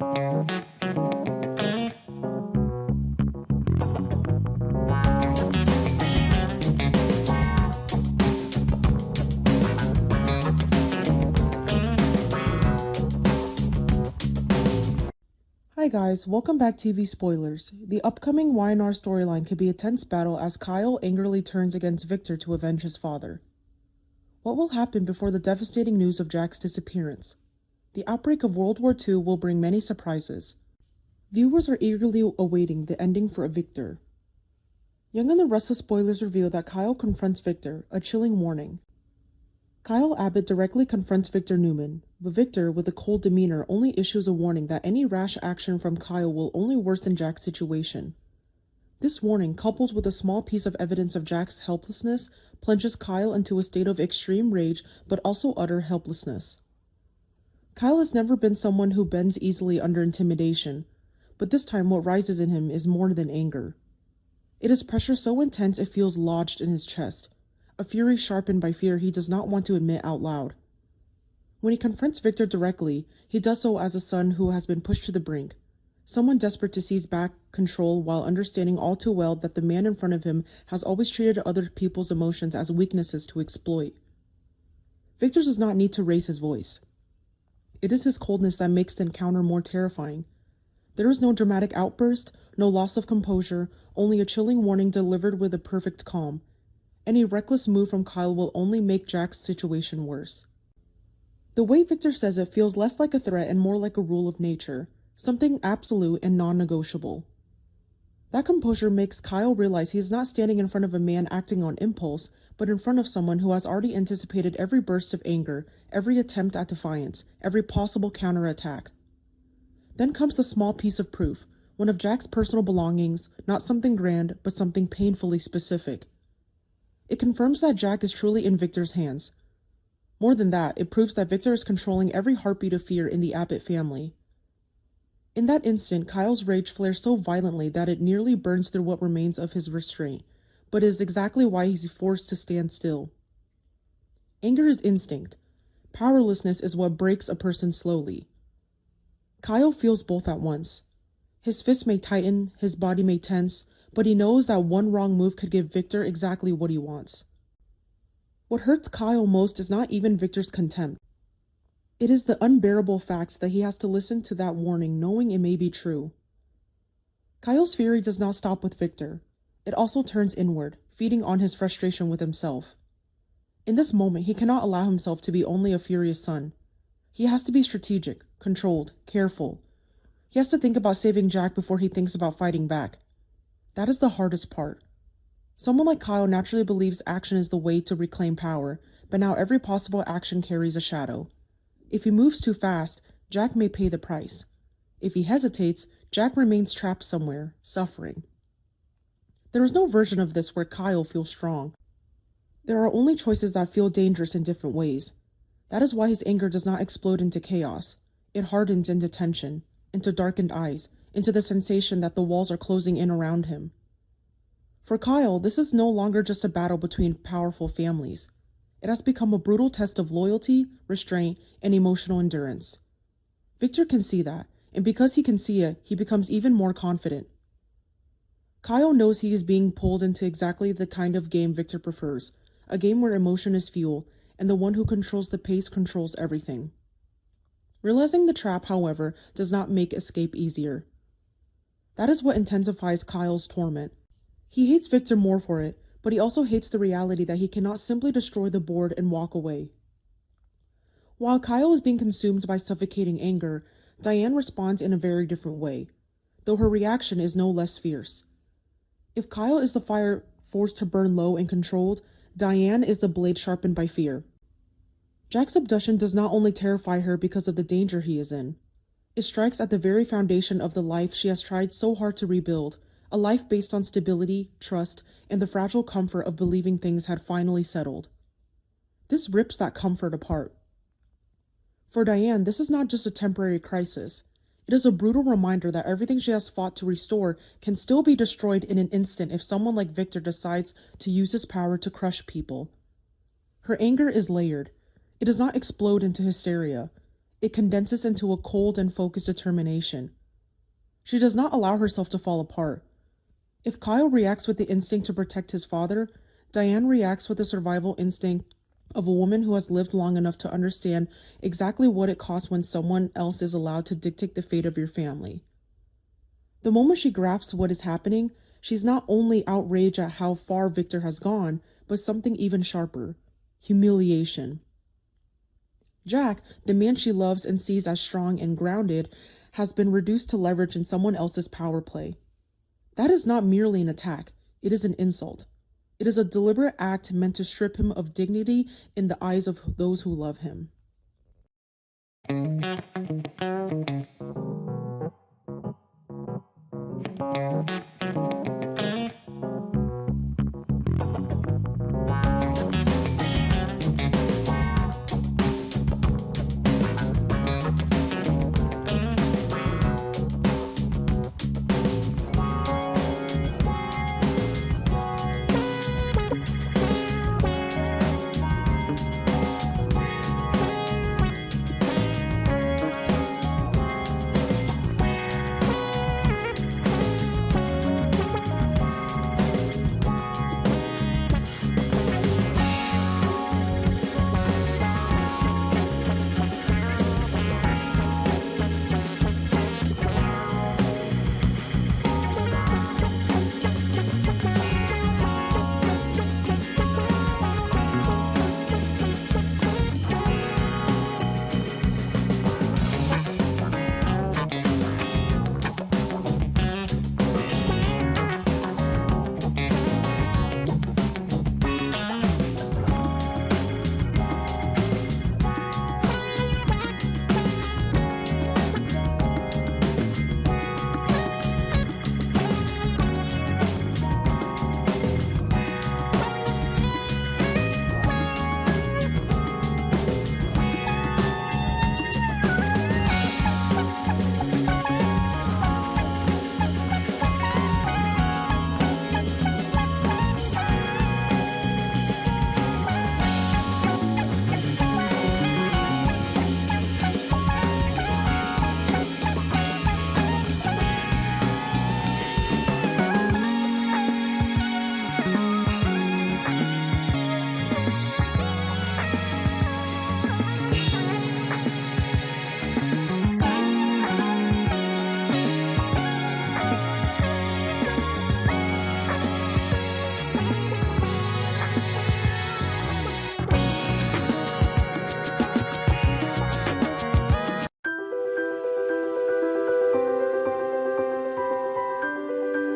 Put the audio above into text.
Hi guys, welcome back to TV Spoilers. The upcoming Y&R storyline could be a tense battle as Kyle angrily turns against Victor to avenge his father. What will happen before the devastating news of Jack's disappearance? The outbreak of World War II will bring many surprises. Viewers are eagerly awaiting the ending for Victor. Y&R Restless Spoilers reveal that Kyle confronts Victor, a chilling warning. Kyle Abbott directly confronts Victor Newman, but Victor, with a cold demeanor, only issues a warning that any rash action from Kyle will only worsen Jack's situation. This warning, coupled with a small piece of evidence of Jack's helplessness, plunges Kyle into a state of extreme rage but also utter helplessness. Kyle has never been someone who bends easily under intimidation, but this time what rises in him is more than anger. It is pressure so intense it feels lodged in his chest, a fury sharpened by fear he does not want to admit out loud. When he confronts Victor directly, he does so as a son who has been pushed to the brink, someone desperate to seize back control while understanding all too well that the man in front of him has always treated other people's emotions as weaknesses to exploit. Victor does not need to raise his voice. It is his coldness that makes the encounter more terrifying. There is no dramatic outburst, no loss of composure, only a chilling warning delivered with a perfect calm. Any reckless move from Kyle will only make Jack's situation worse. The way Victor says it feels less like a threat and more like a rule of nature, something absolute and non-negotiable. That composure makes Kyle realize he is not standing in front of a man acting on impulse, but in front of someone who has already anticipated every burst of anger, every attempt at defiance, every possible counterattack. Then comes the small piece of proof, one of Jack's personal belongings, not something grand, but something painfully specific. It confirms that Jack is truly in Victor's hands. More than that, it proves that Victor is controlling every heartbeat of fear in the Abbott family. In that instant, Kyle's rage flares so violently that it nearly burns through what remains of his restraint, but is exactly why he's forced to stand still. Anger is instinct. Powerlessness is what breaks a person slowly. Kyle feels both at once. His fists may tighten, his body may tense, but he knows that one wrong move could give Victor exactly what he wants. What hurts Kyle most is not even Victor's contempt. It is the unbearable fact that he has to listen to that warning knowing it may be true. Kyle's fury does not stop with Victor. It also turns inward, feeding on his frustration with himself. In this moment, he cannot allow himself to be only a furious son. He has to be strategic, controlled, careful. He has to think about saving Jack before he thinks about fighting back. That is the hardest part. Someone like Kyle naturally believes action is the way to reclaim power, but now every possible action carries a shadow. If he moves too fast, Jack may pay the price. If he hesitates, Jack remains trapped somewhere, suffering. There is no version of this where Kyle feels strong. There are only choices that feel dangerous in different ways. That is why his anger does not explode into chaos. It hardens into tension, into darkened eyes, into the sensation that the walls are closing in around him. For Kyle, this is no longer just a battle between powerful families. It has become a brutal test of loyalty, restraint, and emotional endurance. Victor can see that, and because he can see it, he becomes even more confident. Kyle knows he is being pulled into exactly the kind of game Victor prefers, a game where emotion is fuel, and the one who controls the pace controls everything. Realizing the trap, however, does not make escape easier. That is what intensifies Kyle's torment. He hates Victor more for it, but he also hates the reality that he cannot simply destroy the board and walk away. While Kyle is being consumed by suffocating anger, Diane responds in a very different way, though her reaction is no less fierce. If Kyle is the fire forced to burn low and controlled, Diane is the blade sharpened by fear. Jack's abduction does not only terrify her because of the danger he is in. It strikes at the very foundation of the life she has tried so hard to rebuild, a life based on stability, trust, and the fragile comfort of believing things had finally settled. This rips that comfort apart. For Diane, this is not just a temporary crisis. It is a brutal reminder that everything she has fought to restore can still be destroyed in an instant if someone like Victor decides to use his power to crush people. Her anger is layered. It does not explode into hysteria. It condenses into a cold and focused determination. She does not allow herself to fall apart. If Kyle reacts with the instinct to protect his father, Diane reacts with the survival instinct of a woman who has lived long enough to understand exactly what it costs when someone else is allowed to dictate the fate of your family. The moment she grasps what is happening, she's not only outraged at how far Victor has gone, but something even sharper: humiliation. Jack, the man she loves and sees as strong and grounded, has been reduced to leverage in someone else's power play. That is not merely an attack, it is an insult. It is a deliberate act meant to strip him of dignity in the eyes of those who love him.